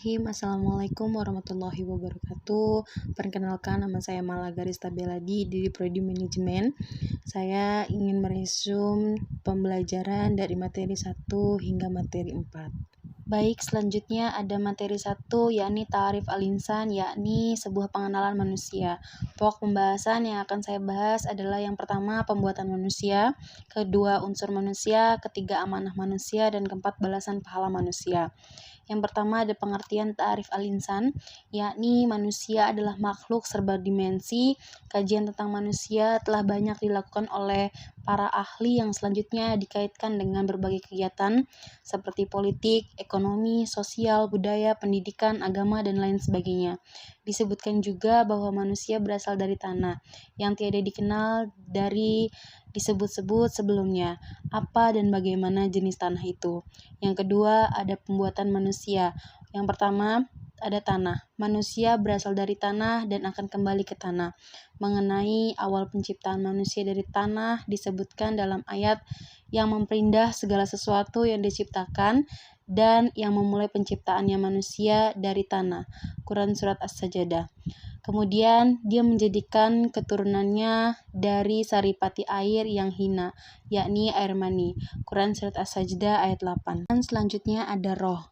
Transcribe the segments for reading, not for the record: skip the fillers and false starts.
Bismillahirrahmanirrahim. Assalamualaikum warahmatullahi wabarakatuh. Perkenalkan, nama saya Mala Garista Beladi dari Prodi Manajemen. Saya ingin meresum pembelajaran dari materi 1 hingga materi 4. Baik, selanjutnya ada materi 1, yakni Ta'rif al-insan, yakni sebuah pengenalan manusia. Pokok pembahasan yang akan saya bahas adalah yang pertama, pembuatan manusia, kedua, unsur manusia, ketiga, amanah manusia, dan keempat, balasan pahala manusia. Yang pertama ada pengertian ta'rif al-insan, yakni manusia adalah makhluk serba dimensi. Kajian tentang manusia telah banyak dilakukan oleh para ahli yang selanjutnya dikaitkan dengan berbagai kegiatan seperti politik, ekonomi, sosial, budaya, pendidikan, agama, dan lain sebagainya. Disebutkan juga bahwa manusia berasal dari tanah, yang tiada dikenal dari disebut-sebut sebelumnya, apa dan bagaimana jenis tanah itu. Yang kedua, ada pembuatan manusia. Yang pertama, ada tanah. Manusia berasal dari tanah dan akan kembali ke tanah. Mengenai awal penciptaan manusia dari tanah disebutkan dalam ayat yang memperindah segala sesuatu yang diciptakan dan yang memulai penciptaannya manusia dari tanah. Quran Surat As-Sajdah. Kemudian dia menjadikan keturunannya dari saripati air yang hina, yakni air mani. Quran Surat As-Sajdah ayat 8. Dan selanjutnya ada roh.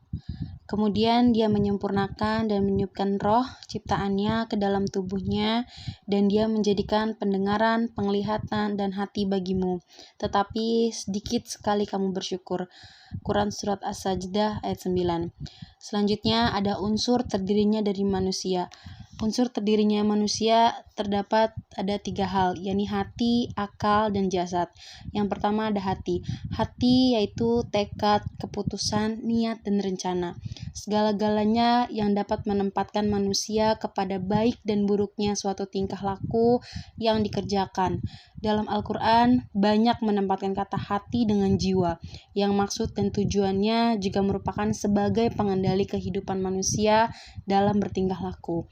Kemudian dia menyempurnakan dan meniupkan roh ciptaannya ke dalam tubuhnya, dan dia menjadikan pendengaran, penglihatan, dan hati bagimu. Tetapi sedikit sekali kamu bersyukur. Quran Surat As-Sajdah ayat 9. Selanjutnya ada unsur terdirinya dari manusia. Unsur terdirinya manusia terdapat ada 3 hal, yakni hati, akal, dan jasad. Yang pertama ada hati. Hati yaitu tekad, keputusan, niat, dan rencana. Segala-galanya yang dapat menempatkan manusia kepada baik dan buruknya suatu tingkah laku yang dikerjakan. Dalam Al-Quran banyak menempatkan kata hati dengan jiwa, yang maksud dan tujuannya juga merupakan sebagai pengendali kehidupan manusia dalam bertingkah laku.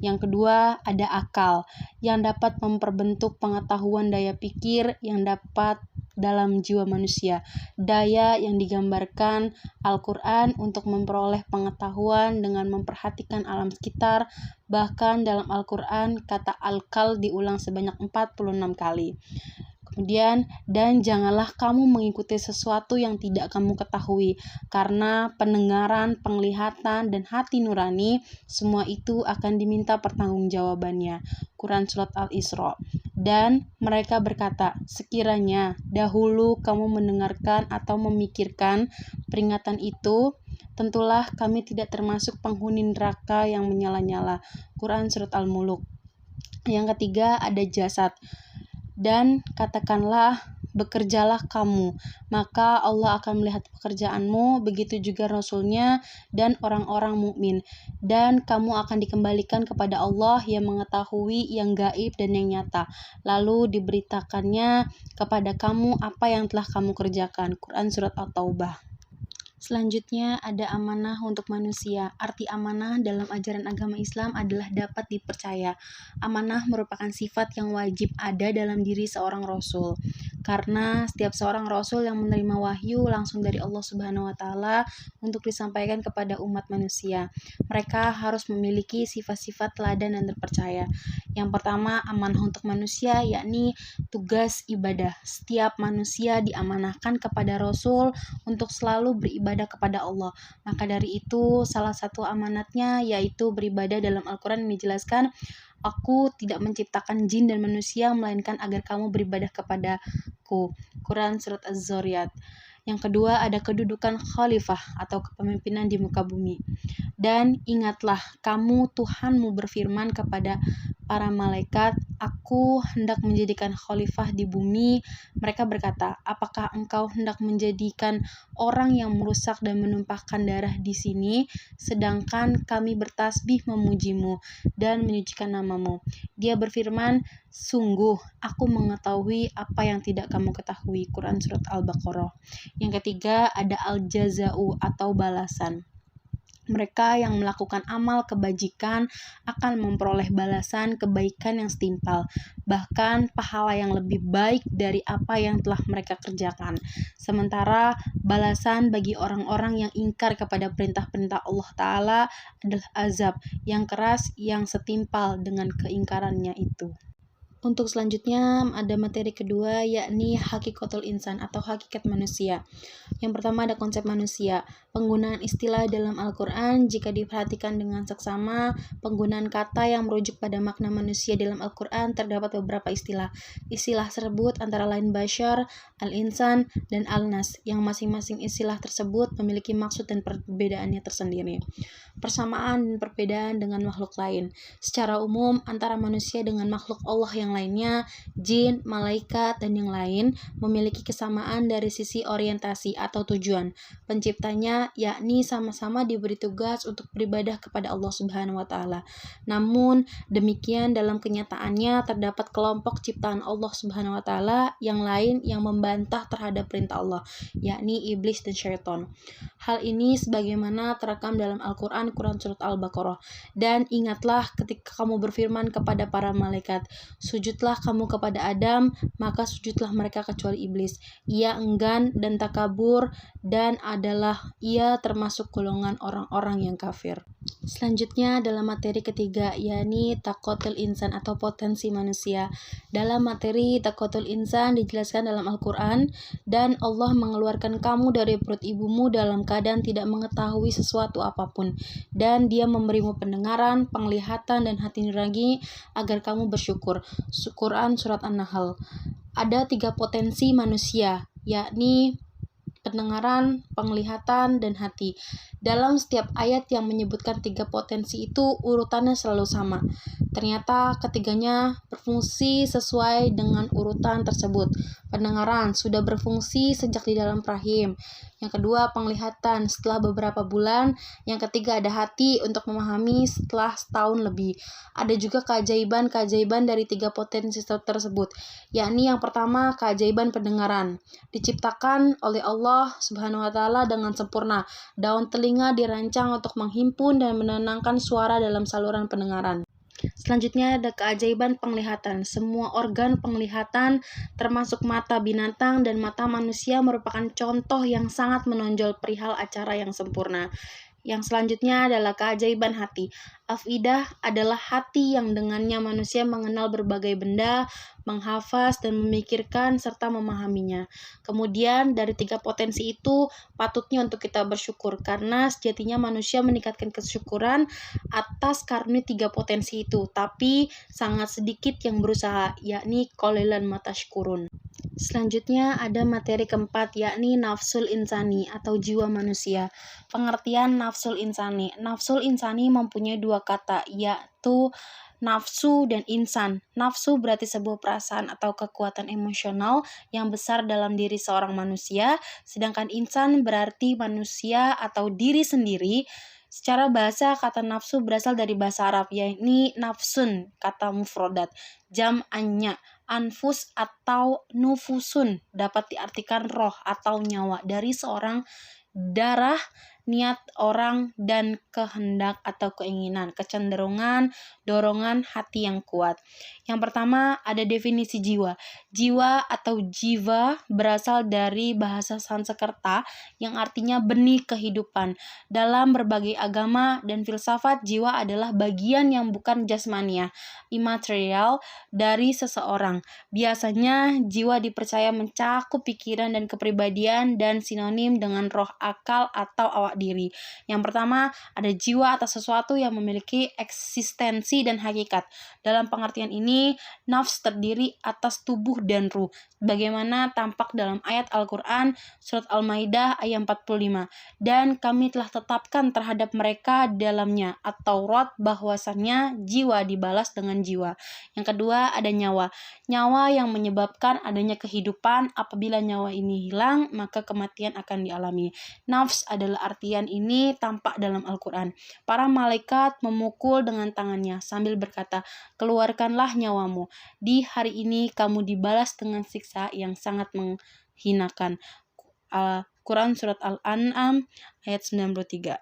Yang kedua, ada akal, yang dapat memperbentuk pengetahuan daya pikir yang dapat dalam jiwa manusia. Daya yang digambarkan Al-Quran untuk memperoleh pengetahuan dengan memperhatikan alam sekitar. Bahkan dalam Al-Quran kata al-kal diulang sebanyak 46 kali. Kemudian, dan janganlah kamu mengikuti sesuatu yang tidak kamu ketahui, karena pendengaran, penglihatan, dan hati nurani, semua itu akan diminta pertanggungjawabannya. Quran Surat Al-Isra. Dan mereka berkata, sekiranya dahulu kamu mendengarkan atau memikirkan peringatan itu, tentulah kami tidak termasuk penghuni neraka yang menyala-nyala. Quran Surat Al-Muluk. Yang ketiga ada jasad. Dan katakanlah, bekerjalah kamu, maka Allah akan melihat pekerjaanmu, begitu juga Rasulnya dan orang-orang mukmin. Dan kamu akan dikembalikan kepada Allah yang mengetahui yang gaib dan yang nyata. Lalu diberitakannya kepada kamu apa yang telah kamu kerjakan. Quran Surat At-Taubah. Selanjutnya ada amanah untuk manusia. Arti amanah dalam ajaran agama Islam adalah dapat dipercaya. Amanah merupakan sifat yang wajib ada dalam diri seorang rasul. Karena setiap seorang rasul yang menerima wahyu langsung dari Allah Subhanahu wa taala untuk disampaikan kepada umat manusia. Mereka harus memiliki sifat-sifat teladan dan terpercaya. Yang pertama, amanah untuk manusia, yakni tugas ibadah. Setiap manusia diamanahkan kepada rasul untuk selalu beribadah kepada Allah. Maka dari itu salah satu amanatnya yaitu beribadah. Dalam Al-Quran dijelaskan, aku tidak menciptakan jin dan manusia melainkan agar kamu beribadah kepadaku. Quran Surat Az-Zariyat. Yang kedua ada kedudukan khalifah atau kepemimpinan di muka bumi. Dan ingatlah, kamu Tuhanmu berfirman kepada para malaikat, aku hendak menjadikan khalifah di bumi. Mereka berkata, apakah engkau hendak menjadikan orang yang merusak dan menumpahkan darah di sini, sedangkan kami bertasbih memujimu dan menyucikan namamu? Dia berfirman, sungguh aku mengetahui apa yang tidak kamu ketahui. Quran Surat Al-Baqarah. Yang ketiga ada al-jaza'u atau balasan. Mereka yang melakukan amal kebajikan akan memperoleh balasan kebaikan yang setimpal, bahkan pahala yang lebih baik dari apa yang telah mereka kerjakan. Sementara balasan bagi orang-orang yang ingkar kepada perintah-perintah Allah Ta'ala adalah azab yang keras yang setimpal dengan keingkarannya itu. Untuk selanjutnya ada materi kedua, yakni hakikatul insan atau hakikat manusia. Yang pertama ada konsep manusia. Penggunaan istilah dalam Al-Quran jika diperhatikan dengan seksama, penggunaan kata yang merujuk pada makna manusia dalam Al-Quran terdapat beberapa istilah. Istilah tersebut antara lain bashar, al-insan, dan al-nas, yang masing-masing istilah tersebut memiliki maksud dan perbedaannya tersendiri. Persamaan dan perbedaan dengan makhluk lain. Secara umum, antara manusia dengan makhluk Allah yang lainnya, jin, malaikat, dan yang lain memiliki kesamaan dari sisi orientasi atau tujuan penciptanya, yakni sama-sama diberi tugas untuk beribadah kepada Allah Subhanahu wa Ta'ala. Namun demikian dalam kenyataannya terdapat kelompok ciptaan Allah Subhanahu wa Ta'ala yang lain yang membantah terhadap perintah Allah, yakni iblis dan syaitan. Hal ini sebagaimana terekam dalam Al-Quran surat Al-Baqarah. Dan ingatlah ketika kamu berfirman kepada para malaikat, sujudlah kamu kepada Adam, maka sujudlah mereka kecuali iblis. Ia enggan dan takabur dan adalah ia termasuk golongan orang-orang yang kafir. Selanjutnya dalam materi ketiga, yakni takotul insan atau potensi manusia. Dalam materi takotul insan dijelaskan dalam Al-Quran, dan Allah mengeluarkan kamu dari perut ibumu dalam keadaan tidak mengetahui sesuatu apapun, dan Dia memberimu pendengaran, penglihatan, dan hati nurani agar kamu bersyukur. Quran surat An-Nahl. Ada 3 potensi manusia, yakni pendengaran, penglihatan, dan hati. Dalam setiap ayat yang menyebutkan 3 potensi itu urutannya selalu sama. Ternyata ketiganya berfungsi sesuai dengan urutan tersebut. Pendengaran sudah berfungsi sejak di dalam rahim. Yang kedua penglihatan setelah beberapa bulan. Yang ketiga ada hati untuk memahami setelah setahun lebih. Ada juga keajaiban-keajaiban dari 3 potensi tersebut, yakni yang pertama keajaiban pendengaran. Diciptakan oleh Allah Subhanahu wa Ta'ala dengan sempurna. Daun telinga dirancang untuk menghimpun dan menenangkan suara dalam saluran pendengaran. Selanjutnya ada keajaiban penglihatan. Semua organ penglihatan termasuk mata binatang dan mata manusia merupakan contoh yang sangat menonjol perihal acara yang sempurna. Yang selanjutnya adalah keajaiban hati. Afidah adalah hati yang dengannya manusia mengenal berbagai benda, menghafaz dan memikirkan serta memahaminya. Kemudian dari 3 potensi itu patutnya untuk kita bersyukur, karena sejatinya manusia meningkatkan kesyukuran atas karunia 3 potensi itu, tapi sangat sedikit yang berusaha, yakni qalilan matashkurun. Selanjutnya ada materi keempat, yakni nafsul insani atau jiwa manusia. Pengertian nafsul insani. Nafsul insani mempunyai 2 kata, yaitu nafsu dan insan. Nafsu berarti sebuah perasaan atau kekuatan emosional yang besar dalam diri seorang manusia, sedangkan insan berarti manusia atau diri sendiri. Secara bahasa, kata nafsu berasal dari bahasa Arab, yakni nafsun, kata mufrodat, jam'annya, anfus atau nufusun, dapat diartikan roh atau nyawa dari seorang, darah, niat orang, dan kehendak atau keinginan, kecenderungan, dorongan hati yang kuat. Yang pertama ada definisi jiwa. Jiwa atau jiva berasal dari bahasa Sanskerta yang artinya benih kehidupan. Dalam berbagai agama dan filsafat, jiwa adalah bagian yang bukan jasmania, imaterial dari seseorang. Biasanya jiwa dipercaya mencakup pikiran dan kepribadian dan sinonim dengan roh, akal, atau awak diri. Yang pertama, ada jiwa atas sesuatu yang memiliki eksistensi dan hakikat. Dalam pengertian ini, nafs terdiri atas tubuh dan ruh, bagaimana tampak dalam ayat Al-Quran surat Al-Maidah ayat 45. Dan kami telah tetapkan terhadap mereka dalamnya at-Taurat bahwasannya jiwa dibalas dengan jiwa. Yang kedua, ada nyawa. Nyawa yang menyebabkan adanya kehidupan. Apabila nyawa ini hilang, maka kematian akan dialami. Nafs adalah artian ini tampak dalam Al-Quran. Para malaikat memukul dengan tangannya sambil berkata, keluarkanlah nyawamu. Di hari ini kamu dibalas dengan siksa yang sangat menghinakan. Quran surat Al-An'am ayat 93.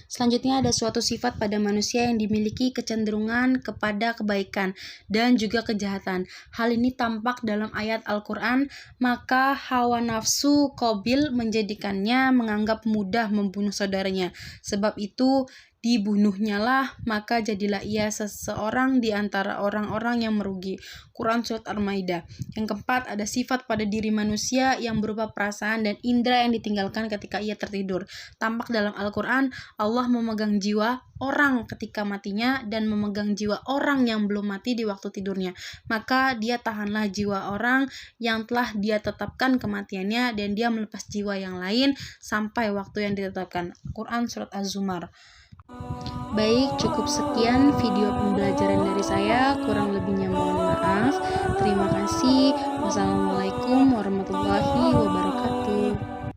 Selanjutnya ada suatu sifat pada manusia yang dimiliki kecenderungan kepada kebaikan dan juga kejahatan. Hal ini tampak dalam ayat Al-Quran, maka hawa nafsu Qabil menjadikannya menganggap mudah membunuh saudaranya. Sebab itu dibunuhnyalah, maka jadilah ia seseorang di antara orang-orang yang merugi. Quran Surat Al-Maidah. Yang keempat, ada sifat pada diri manusia yang berupa perasaan dan indera yang ditinggalkan ketika ia tertidur. Tampak dalam Al-Quran, Allah memegang jiwa orang ketika matinya dan memegang jiwa orang yang belum mati di waktu tidurnya. Maka dia tahanlah jiwa orang yang telah dia tetapkan kematiannya dan dia melepas jiwa yang lain sampai waktu yang ditetapkan. Quran Surat Az-Zumar. Baik, cukup sekian video pembelajaran dari saya. Kurang lebihnya mohon maaf. Terima kasih. Wassalamualaikum warahmatullahi wabarakatuh.